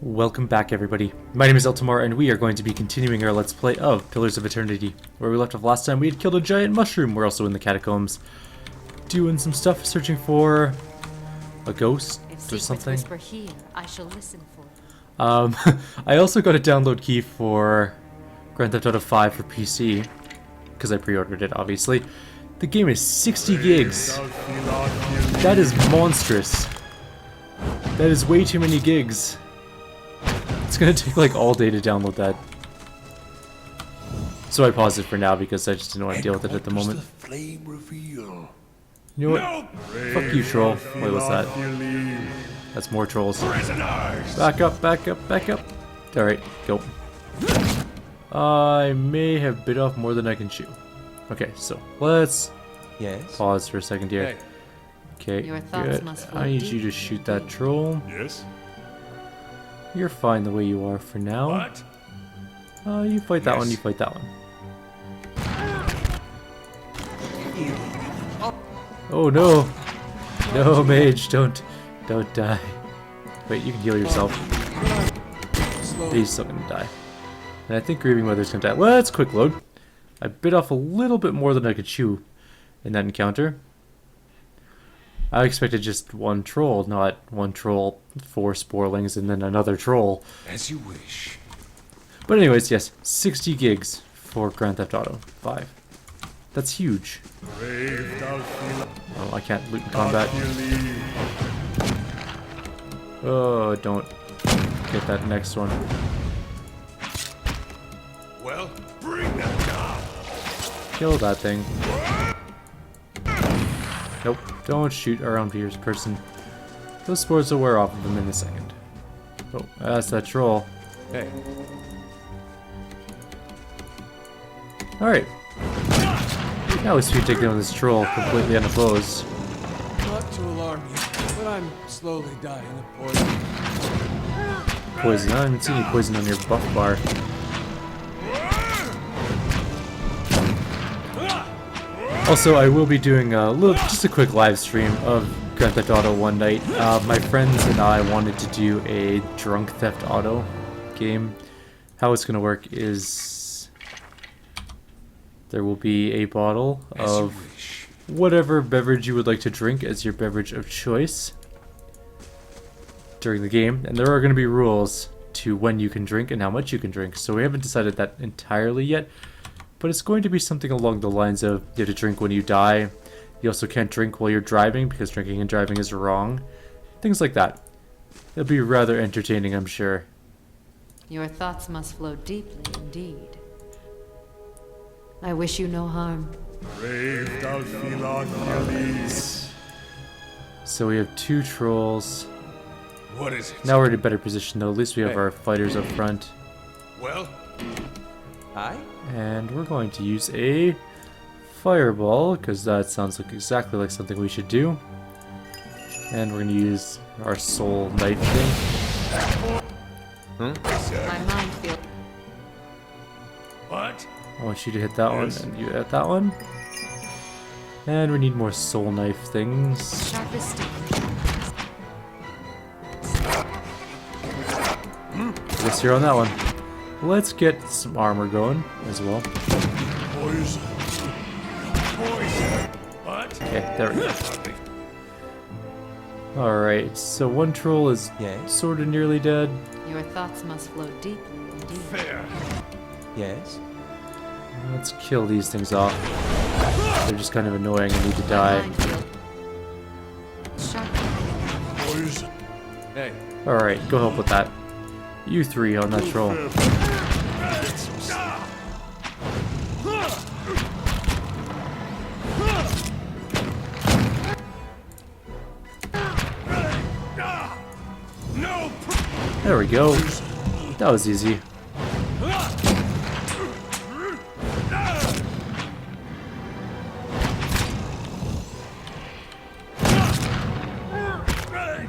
Welcome back, everybody. My name is Eltimar, and we are going to be continuing our Let's Play of Pillars of Eternity. Where we left off last time, we had killed a giant mushroom. We're also in the Catacombs, doing some stuff, searching for a ghost or something. Whisper here, I shall listen for. I also got a download key for Grand Theft Auto 5 for PC, because I pre-ordered it, obviously. The game is 60 gigs. That is monstrous. That is way too many gigs. It's gonna take like all day to download that. So I paused it for now because I just didn't want to deal with it at the moment. You know what? Fuck you, troll. Wait, what's that? That's more trolls. Back up, back up, back up. Alright, go. I may have bit off more than I can chew. Okay, so let's pause for a second here. Okay, good. I need you to shoot that troll. Yes. You're fine the way you are for now. What? You fight that one, you fight that one. Oh no! No, mage, don't die. Wait, you can heal yourself. He's still gonna die. And I think Grieving Mother's gonna die. Let's quick load. I bit off a little bit more than I could chew in that encounter. I expected just one troll, not one troll, 4 sporelings, and then another troll. As you wish. But anyways, yes, 60 gigs for Grand Theft Auto 5. That's huge. Oh, I can't loot in combat. Oh, don't get that next one. Well, bring them down. Kill that thing. Nope, don't shoot around here, person. Those spores will wear off of them in a second. Oh, that's that troll. Hey. Alright. Now let's taking down this troll completely unopposed. Not to alarm you, but I'm slowly dying of poison. Poison? I haven't seen any poison on your buff bar. Also, I will be doing just a quick live stream of Grand Theft Auto one night. My friends and I wanted to do a drunk Theft Auto game. How it's going to work is there will be a bottle of whatever beverage you would like to drink as your beverage of choice during the game, and there are going to be rules to when you can drink and how much you can drink. So we haven't decided that entirely yet. But it's going to be something along the lines of you have to drink when you die. You also can't drink while you're driving because drinking and driving is wrong. Things like that. It'll be rather entertaining, I'm sure. Your thoughts must flow deeply indeed. I wish you no harm. So we have 2 trolls. What is it? Now we're in a better position though. At least we have our fighters up front. Well? Hi? And we're going to use a fireball, because that sounds like exactly like something we should do. And we're going to use our soul knife thing. My mind feels. What? I want you to hit that one, and you hit that one. And we need more soul knife things. Sharpest stick. Guess you're on that one. Let's get some armor going as well. Poison. Poison. What? Okay, there we go. Alright, so one troll is sort of nearly dead. Your thoughts must flow deeply indeed. Fair. Yes? Let's kill these things off. They're just kind of annoying and need to My die. mind feels. Sharp. Poison. Hey. Alright, go help with that. You 3 on that troll. There we go. That was easy.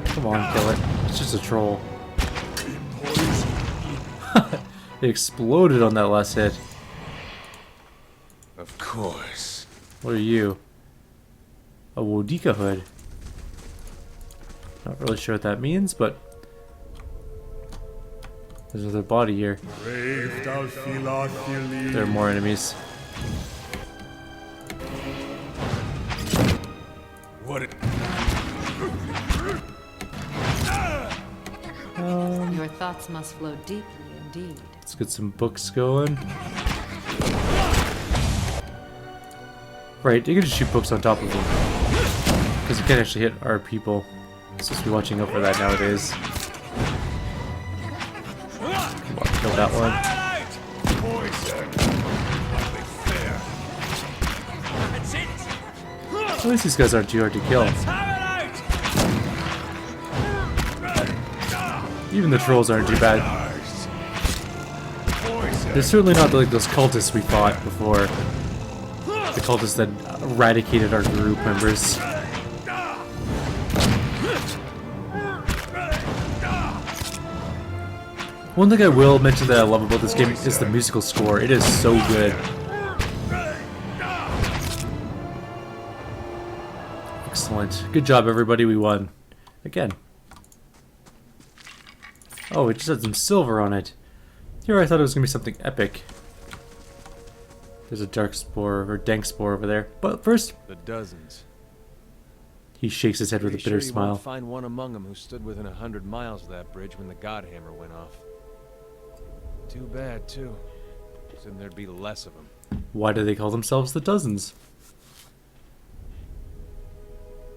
Come on, kill it. It's just a troll. It exploded on that last hit. Of course. What are you? A Wodika hood. Not really sure what that means, but There's another body here. There are more enemies. What? Your thoughts must flow deeply indeed. Let's get some books going. Right, you can just shoot books on top of them. Because you can't actually hit our people. Supposed to be watching out for that nowadays. Come on, kill that one. At least these guys aren't too hard to kill. Even the trolls aren't too bad. They're certainly not like those cultists we fought before. The cultists that eradicated our group members. One thing I will mention that I love about this game is the musical score. It is so good. Excellent. Good job, everybody. We won. Again. Oh, it just had some silver on it. Here I thought it was going to be something epic. There's a dark spore, or dank spore over there. But first... The dozens. He shakes his head with a bitter Sure you smile. won't find one among them who stood within 100 miles of that bridge when the Godhammer went off. Too bad, too. Then there'd be less of them. Why do they call themselves the Dozens?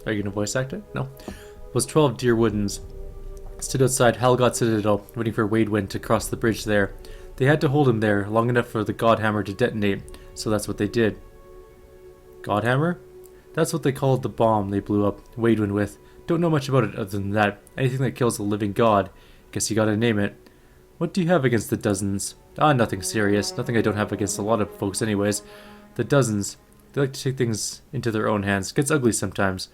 Are you going to voice act it? No. It was 12 Deer Woodens. Stood outside Helgot Citadel, waiting for Wadewind to cross the bridge there. They had to hold him there long enough for the Godhammer to detonate, so that's what they did. Godhammer? That's what they called the bomb they blew up Wadewind with. Don't know much about it other than that. Anything that kills a living god. Guess you gotta name it. What do you have against the Dozens? Ah, nothing serious. Nothing I don't have against a lot of folks anyways. The Dozens. They like to take things into their own hands. Gets ugly sometimes.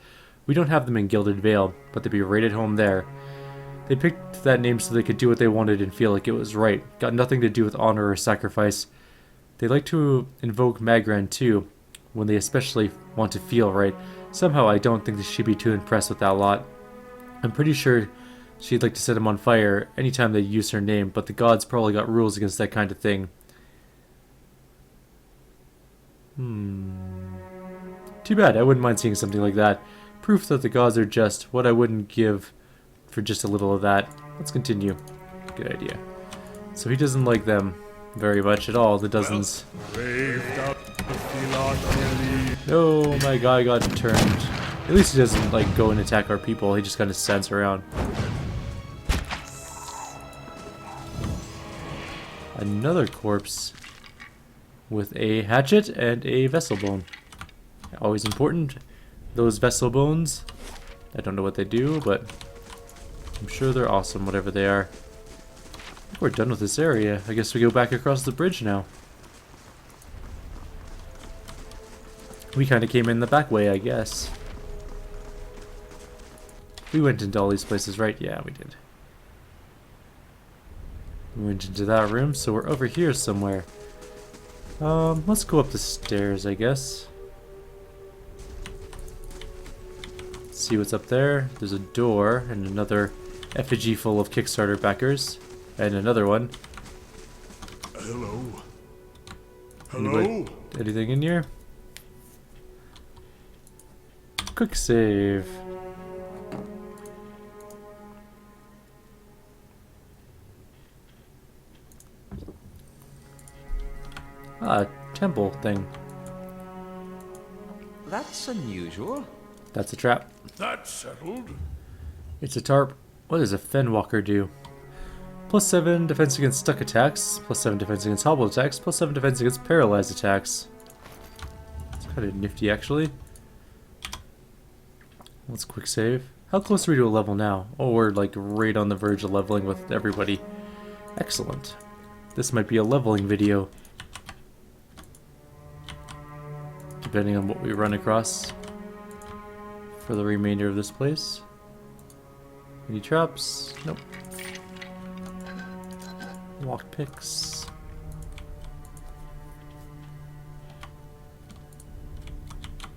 We don't have them in Gilded Vale, but they'd be right at home there. They picked that name so they could do what they wanted and feel like it was right. Got nothing to do with honor or sacrifice. They like to invoke Magran too, when they especially want to feel right. Somehow I don't think that she'd be too impressed with that lot. I'm pretty sure she'd like to set him on fire anytime they use her name, but the gods probably got rules against that kind of thing. Too bad, I wouldn't mind seeing something like that. Proof that the gods are just what I wouldn't give for just a little of that. Let's continue. Good idea. So he doesn't like them very much at all, the Dozens. Oh my god, I got turned. At least he doesn't like go and attack our people, he just kind of stands around. Another corpse with a hatchet and a vessel bone. Always important. Those vessel bones, I don't know what they do, but I'm sure they're awesome, whatever they are. I think we're done with this area. I guess we go back across the bridge now. We kind of came in the back way, I guess. We went into all these places, right? Yeah, we did. We went into that room, so we're over here somewhere. Let's go up the stairs, I guess. See what's up there. There's a door and another effigy full of Kickstarter backers. And another one. Hello. Anybody, anything in here? Quick save. Ah, temple thing. That's unusual. That's a trap. That's settled. It's a tarp. What does a Fenwalker do? +7 defense against stuck attacks, +7 defense against hobble attacks, +7 defense against paralyzed attacks. It's kind of nifty, actually. Let's quick save. How close are we to a level now? Oh, we're like right on the verge of leveling with everybody. Excellent. This might be a leveling video. Depending on what we run across for the remainder of this place. Any traps? Nope. Lock picks.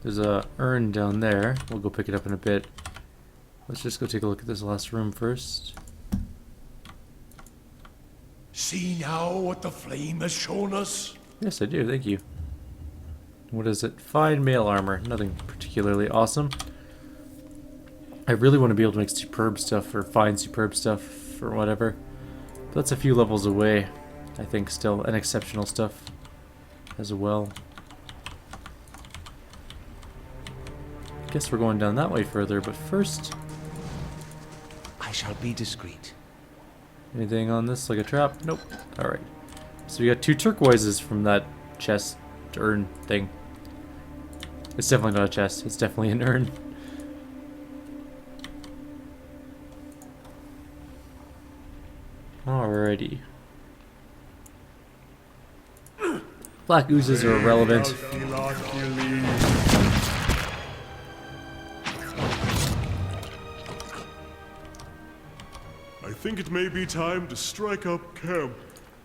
There's a urn down there. We'll go pick it up in a bit. Let's just go take a look at this last room first. See now what the flame has shown us? Yes, I do. Thank you. What is it? Fine mail armor. Nothing particularly awesome. I really want to be able to make superb stuff or find superb stuff or whatever. But that's a few levels away, I think, still. And exceptional stuff as well. Guess we're going down that way further, but first... I shall be discreet. Anything on this, like a trap? Nope. Alright. So we got 2 turquoises from that chest urn thing. It's definitely not a chest, it's definitely an urn. Alrighty. Black oozes are irrelevant. I think it may be time to strike up camp.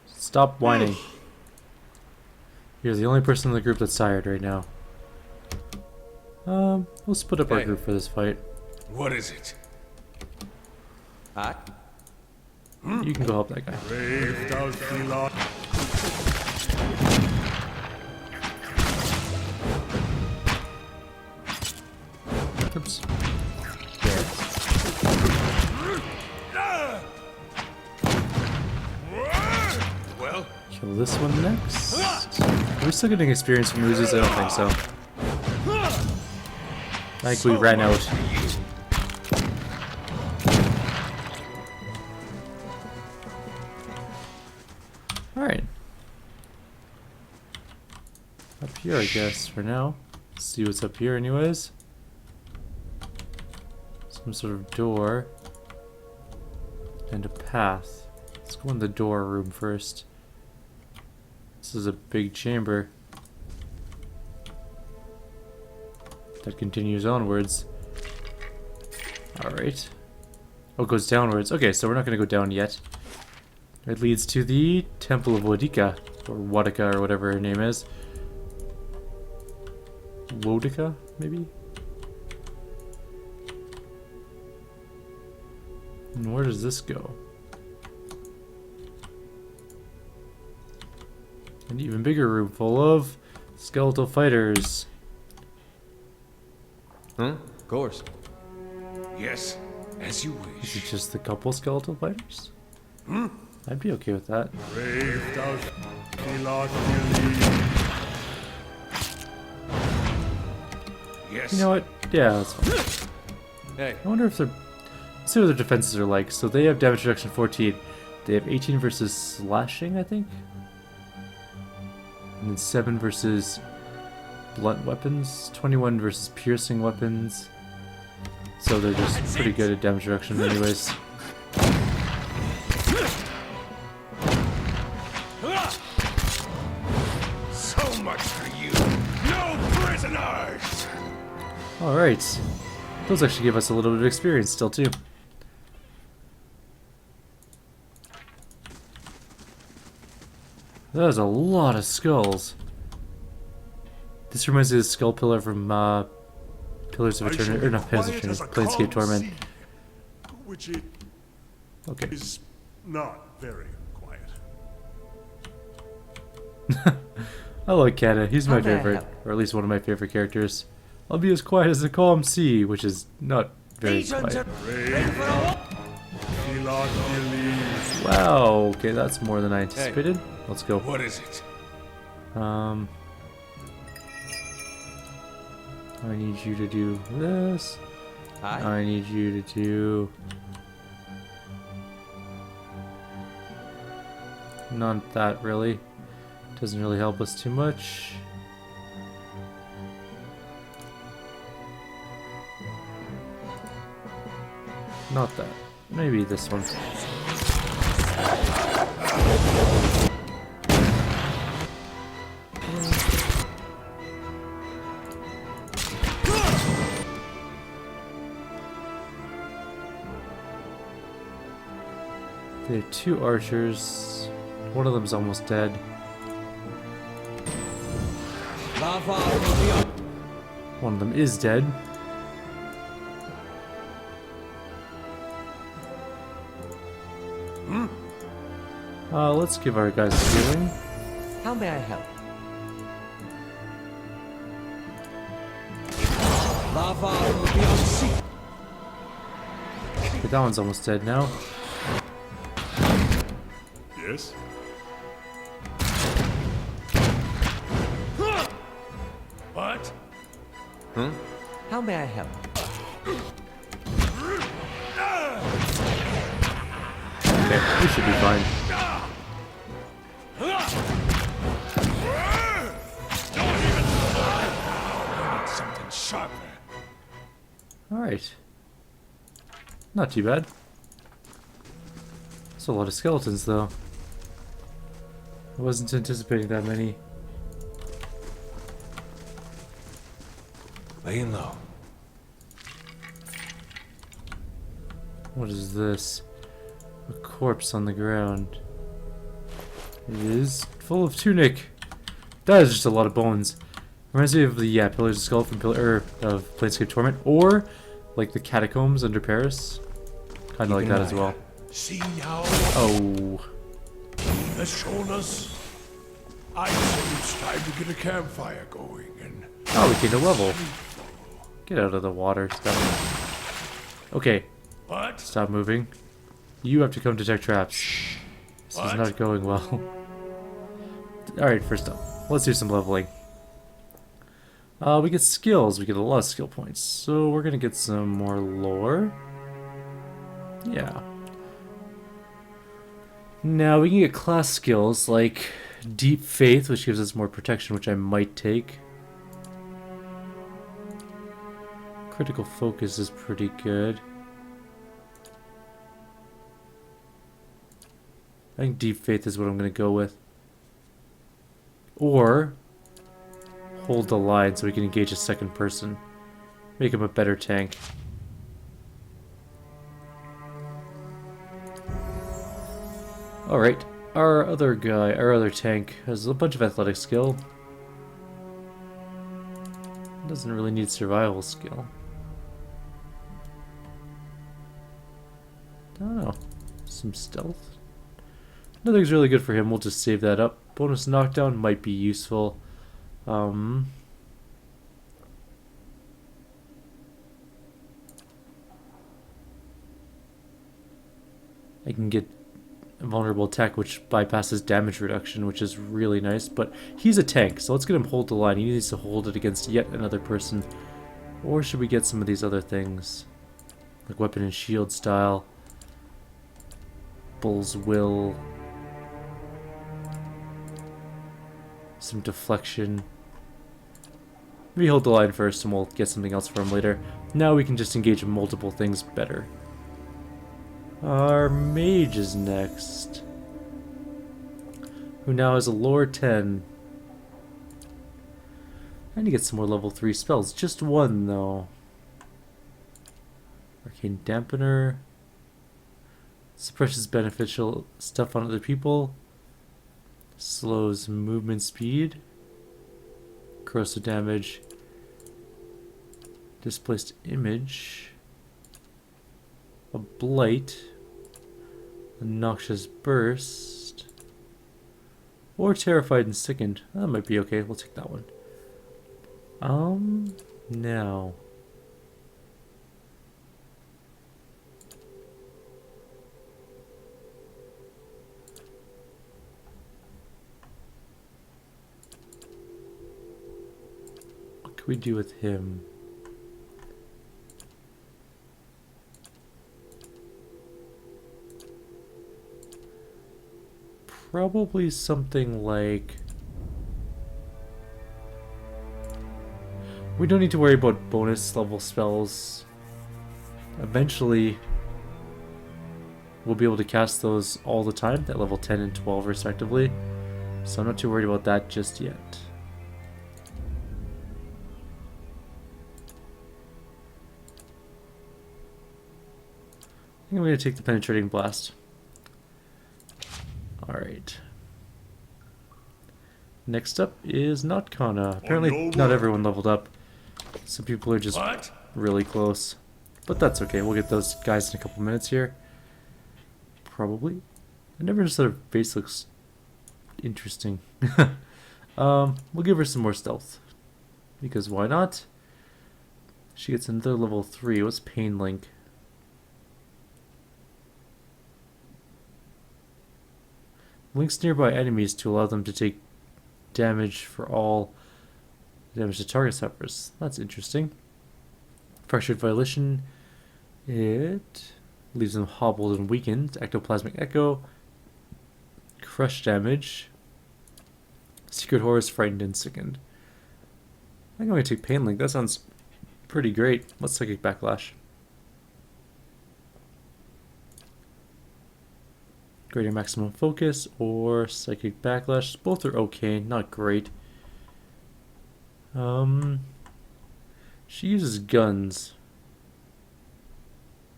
Stop whining. You're the only person in the group that's tired right now. We'll split up our Hey. group for this fight. What is it? Aye. You can go help that guy. Brave Dalfila. Oops. Well, Kill this one next. Are we still getting experience from oozes? I don't think so. I think we ran out. Alright. Up here, I guess, for now. Let's see what's up here anyways. Some sort of door. And a path. Let's go in the door room first. This is a big chamber. That continues onwards. Alright. Oh, it goes downwards. Okay, so we're not going to go down yet. It leads to the Temple of Wodika. Or Wadika, or whatever her name is. Wodika, maybe? And where does this go? An even bigger room full of skeletal fighters. Huh? Of course. yes, as you Is wish. it just the couple skeletal fighters? I'd be okay with that. Brave Dalfila. Yes. You know what? Yeah, that's fine. Hey. I wonder if they're... Let's see what their defenses are like. So they have damage reduction 14. They have 18 versus slashing, I think? And then 7 versus blunt weapons. 21 versus piercing weapons. So they're just pretty good at damage reduction anyways. So much for you. No prisoners. Alright. Those actually give us a little bit of experience still, too. That is a lot of skulls. This reminds me of the skull pillar from Pillars of Eternity, or not Pillars of Eternity, Planescape Torment. Which it Okay. is not very quiet. I like Kata. He's my How may I favorite, help? or at least one of my favorite characters. I'll be as quiet as the calm sea, which is not very quiet. Wow. Okay, that's more than I anticipated. Let's go. What is it? I need you to do this. Aye. I need you to do... Not that, really. Doesn't really help us too much. Not that. Maybe this one. There are 2 archers. One of them's almost dead. One of them is dead. Let's give our guys a healing. How may I help? Lava will be on sea. Okay, that one's almost dead now. Yes? What? How may I help? Okay, we should be fine. Something sharper. Alright. Not too bad. That's a lot of skeletons, though. I wasn't anticipating that many. Laying low. What is this? A corpse on the ground. It is full of tunic. That is just a lot of bones. Reminds me of the Pillars of Skull from of Planescape Torment, or like the Catacombs under Paris. Kind of like that as well. See now, Oh, has shown us. I say it's time to get a campfire going and oh, we gained a level. Get out of the water, stop. Okay, what? stop moving. You have to come detect traps. This is What? not going well. Alright, first up, let's do some leveling. We get skills, we get a lot of skill points. So we're gonna get some more lore. Yeah. Now we can get class skills like Deep Faith, which gives us more protection, which I might take. Critical Focus is pretty good. I think Deep Faith is what I'm going to go with. Or hold the line so we can engage a second person. Make him a better tank. Alright, our other tank has a bunch of athletic skill. Doesn't really need survival skill. I don't know. Some stealth? Nothing's really good for him, we'll just save that up. Bonus knockdown might be useful. I can get a vulnerable attack which bypasses damage reduction, which is really nice, but he's a tank, so let's get him hold the line. He needs to hold it against yet another person. Or should we get some of these other things? Like weapon and shield style. Bull's Will. Some deflection. Maybe hold the line first and we'll get something else for him later. Now we can just engage in multiple things better. Our mage is next. Who now has a lore 10. I need to get some more level 3 spells. Just one though. Arcane Dampener. Suppresses beneficial stuff on other people. Slows movement speed. Corrosive damage. Displaced image. A blight. A noxious burst. Or terrified and sickened. That might be okay. We'll take that one. Now. What can we do with him? Probably something like... We don't need to worry about bonus level spells. Eventually, we'll be able to cast those all the time, at level 10 and 12 respectively. So I'm not too worried about that just yet. I think I'm going to take the Penetrating Blast. Alright. Next up is not Kana. Apparently not everyone leveled up. Some people are just really close. But that's okay, we'll get those guys in a couple minutes here. Probably. I never noticed that her face looks interesting. We'll give her some more stealth. Because why not? She gets another level 3. What's Pain Link? Links nearby enemies to allow them to take damage for all damage the target suffers. That's interesting. Fractured Violation. It leaves them hobbled and weakened. Ectoplasmic Echo. Crush damage. Secret Horrors, frightened and sickened. I think I'm going to take Pain Link. That sounds pretty great. What's Psychic Backlash? Greater Maximum Focus or Psychic Backlash. Both are okay, not great. She uses guns.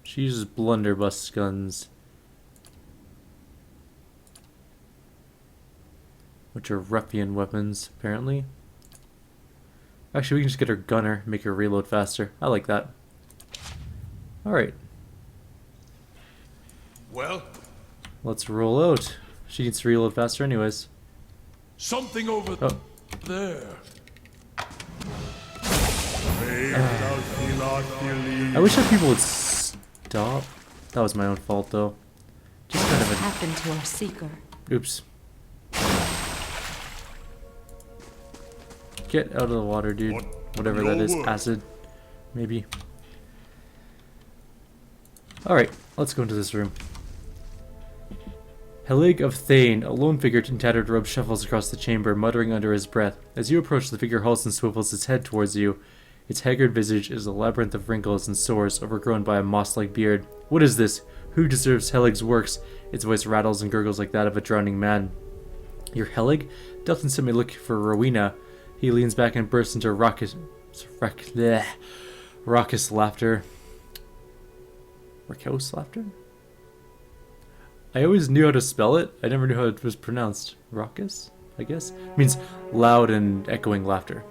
She uses blunderbuss guns, which are ruffian weapons, apparently. Actually, we can just get her gunner, make her reload faster. I like that. Alright. Well, Let's roll out. She needs to reload faster anyways. something over Oh. there. I wish that people would stop. That was my own fault though. Just kind of What happened to our seeker? oops. Get out of the water, dude. Whatever that is. Acid. Maybe. Alright, let's go into this room. Helig of Thane, a lone figure in tattered robes, shuffles across the chamber, muttering under his breath. As you approach, the figure halts and swivels its head towards you. Its haggard visage is a labyrinth of wrinkles and sores, overgrown by a moss-like beard. What is this? Who deserves Helig's works? Its voice rattles and gurgles like that of a drowning man. You're Helig? Delton sent me looking for Rowena. He leans back and bursts into raucous laughter. Raucous laughter? I always knew how to spell it. I never knew how it was pronounced. Raucous, I guess? It means loud and echoing laughter.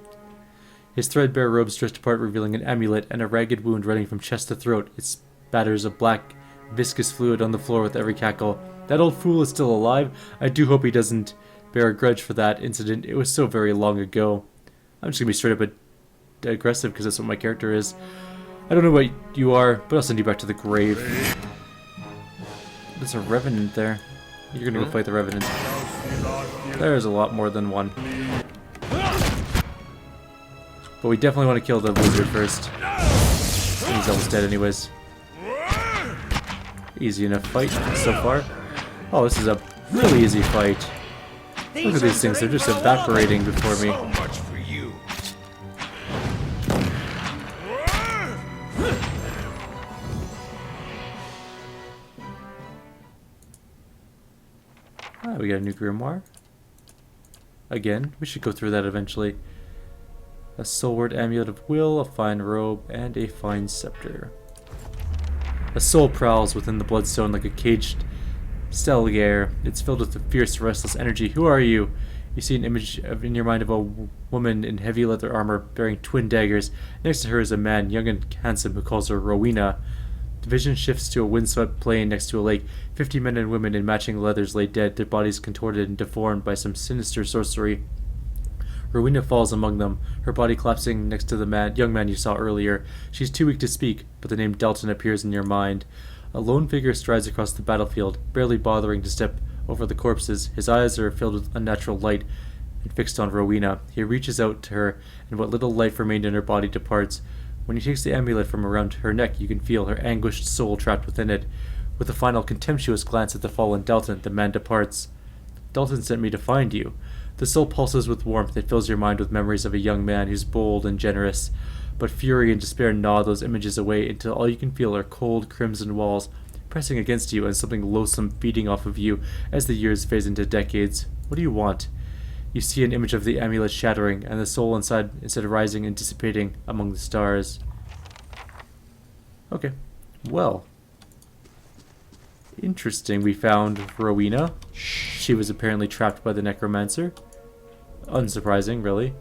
His threadbare robe stretched apart, revealing an amulet and a ragged wound running from chest to throat. It spatters a black, viscous fluid on the floor with every cackle. That old fool is still alive. I do hope he doesn't bear a grudge for that incident. It was so very long ago. I'm just gonna be straight up aggressive because that's what my character is. I don't know what you are, but I'll send you back to the grave. There's a revenant there. You're gonna go fight the revenant. There's a lot more than one. But we definitely want to kill the wizard first. He's almost dead anyways. Easy enough fight so far. Oh, this is a really easy fight. Look at these things, they're just evaporating before me. So much for you. Ah, we got a new grimoire. Again, we should go through that eventually. A soulward amulet of will, a fine robe, and a fine scepter. A soul prowls within the bloodstone like a caged Stelgaer. It's filled with a fierce, restless energy. Who are you? You see an image in your mind of a woman in heavy leather armor bearing twin daggers. Next to her is a man, young and handsome, who calls her Rowena. The vision shifts to a windswept plain next to a lake. 50 men and women in matching leathers lay dead, their bodies contorted and deformed by some sinister sorcery. Rowena falls among them, her body collapsing next to the young man you saw earlier. She's too weak to speak, but the name Dalton appears in your mind. A lone figure strides across the battlefield, barely bothering to step over the corpses. His eyes are filled with unnatural light and fixed on Rowena. He reaches out to her, and what little life remained in her body departs. When he takes the amulet from around her neck, you can feel her anguished soul trapped within it. With a final contemptuous glance at the fallen Dalton, the man departs. Dalton sent me to find you. The soul pulses with warmth. It fills your mind with memories of a young man who's bold and generous. But fury and despair gnaw those images away until all you can feel are cold, crimson walls pressing against you and something loathsome feeding off of you as the years phase into decades. What do you want? You see an image of the amulet shattering, and the soul inside instead of rising and dissipating among the stars. Okay. Well. Interesting. We found Rowena. She was apparently trapped by the necromancer. Unsurprising, really.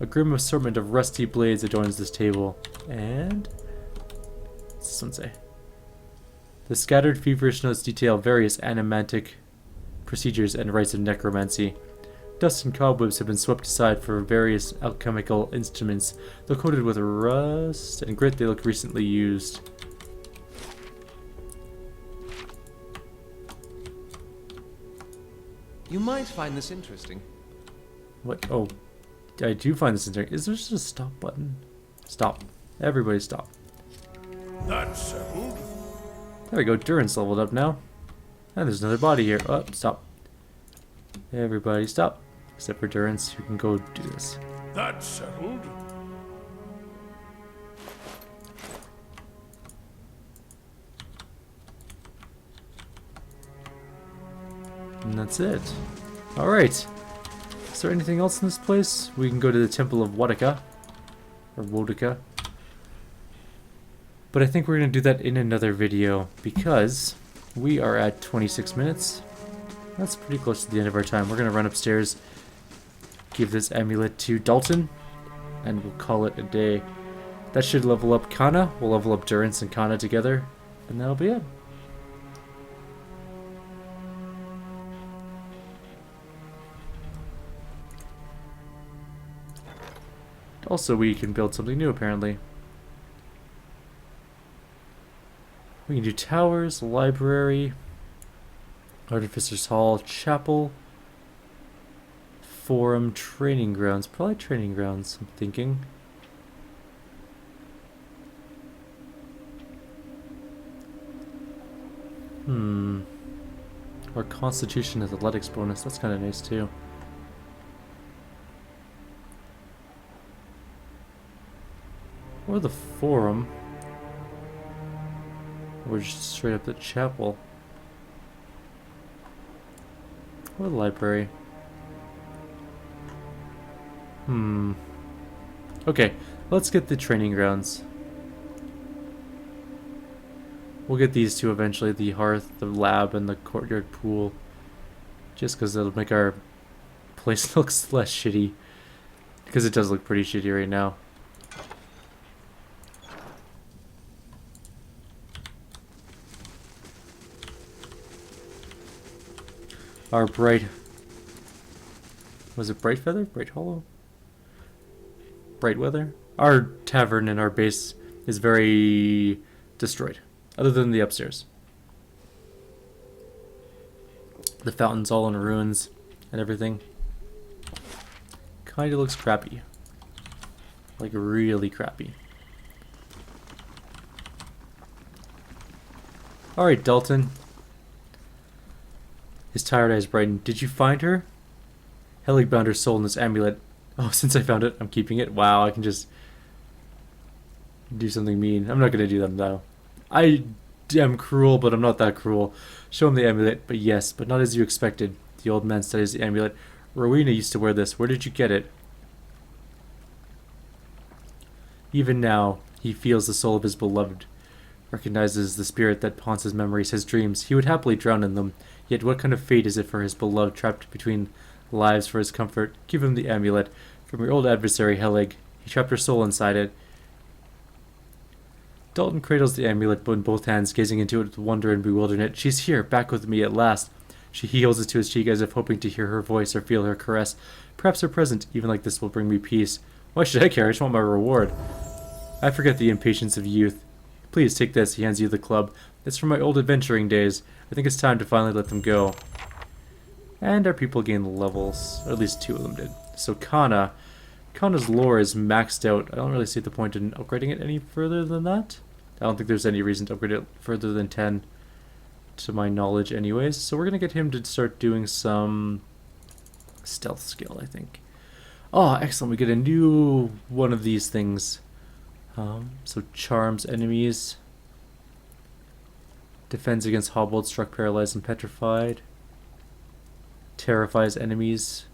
A grim assortment of rusty blades adorns this table. And... what's this one say? The scattered feverish notes detail various animantic procedures and rites of necromancy. Dust and cobwebs have been swept aside for various alchemical instruments. Though coated with rust and grit, they look recently used. You might find this interesting. What? Oh, I do find this interesting. Is there just a stop button? Stop. Everybody stop. That's settled. There we go. Duran's leveled up now. And there's another body here. Oh, stop. Everybody stop. Except for Durance, who can go do this. That's settled. And that's it. Alright. Is there anything else in this place? We can go to the Temple of Wadika. Or Wodika. But I think we're going to do that in another video because we are at 26 minutes. That's pretty close to the end of our time. We're going to run upstairs, give this amulet to Dalton, and we'll call it a day. That should level up Kana. We'll level up Durance and Kana together, and that'll be it. Also, we can build something new, apparently. We can do towers, library, Artificer's Hall, chapel, forum, training grounds. Probably training grounds, I'm thinking. Or Constitution Athletics bonus. That's kind of nice, too. Or the forum. Or just straight up the chapel. Or the library. Okay, let's get the training grounds. We'll get these two eventually, the hearth, the lab, and the courtyard pool. Just because it'll make our place look less shitty. Because it does look pretty shitty right now. Our bright... was it Bright Feather? Bright Hollow? Bright Weather? Our tavern and our base is very destroyed. Other than the upstairs. The fountain's all in ruins and everything. Kinda looks crappy. Like really crappy. Alright, Dalton. His tired eyes brightened. Did you find her? Helig bound her soul in this amulet. Oh, since I found it, I'm keeping it. Wow, I can just do something mean. I'm not going to do that, though. I am cruel, but I'm not that cruel. Show him the amulet, but yes, but not as you expected. The old man studies the amulet. Rowena used to wear this. Where did you get it? Even now, he feels the soul of his beloved. Recognizes the spirit that haunts his memories, his dreams. He would happily drown in them. Yet what kind of fate is it for his beloved trapped between lives for his comfort? Give him the amulet. From your old adversary, Helig. He trapped her soul inside it. Dalton cradles the amulet in both hands, gazing into it with wonder and bewilderment. She's here, back with me at last. He holds it to his cheek as if hoping to hear her voice or feel her caress. Perhaps her presence, even like this, will bring me peace. Why should I care? I just want my reward. I forget the impatience of youth. Please take this. He hands you the club. It's from my old adventuring days. I think it's time to finally let them go. And our people gain levels. Or at least 2 of them did. So Kana's lore is maxed out. I don't really see the point in upgrading it any further than that. I don't think there's any reason to upgrade it further than 10 to my knowledge anyways. So we're going to get him to start doing some stealth skill, I think. Oh, excellent. We get a new one of these things. So charms enemies. Defends against hobbled, struck, paralyzed, and petrified. Terrifies enemies.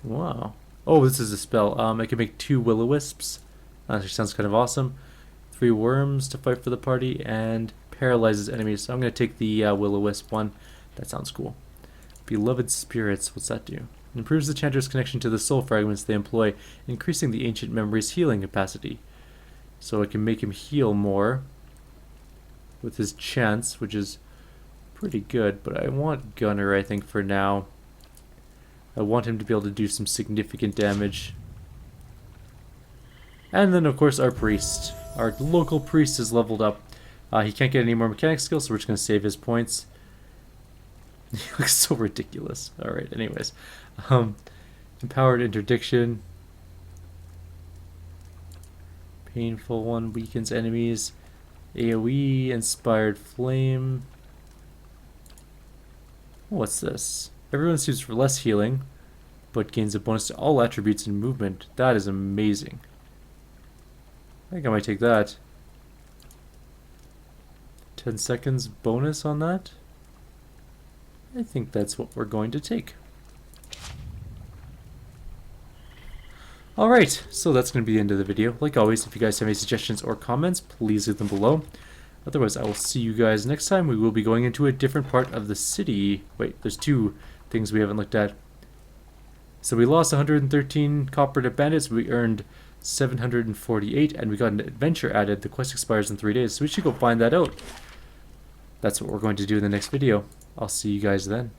Wow. Oh, this is a spell. I can make 2 will-o-wisps. That sounds kind of awesome. 3 worms to fight for the party, and paralyzes enemies. So I'm going to take the will-o-wisp one. That sounds cool. Beloved spirits. What's that do? Improves the chanter's connection to the soul fragments they employ, increasing the ancient memory's healing capacity. So it can make him heal more with his chance, which is pretty good, but I want Gunner, I think, for now. I want him to be able to do some significant damage. And then, of course, our priest. Our local priest is leveled up. He can't get any more mechanic skills, so we're just going to save his points. He looks so ridiculous. Alright, anyways. Empowered interdiction. Painful one weakens enemies. AoE, inspired flame. What's this? Everyone suits for less healing, but gains a bonus to all attributes and movement. That is amazing. I think I might take that. 10 seconds bonus on that? I think that's what we're going to take. Alright, so that's going to be the end of the video. Like always, if you guys have any suggestions or comments, please leave them below. Otherwise, I will see you guys next time. We will be going into a different part of the city. Wait, there's two things we haven't looked at. So we lost 113 copper to bandits. We earned 748, and we got an adventure added. The quest expires in 3 days, so we should go find that out. That's what we're going to do in the next video. I'll see you guys then.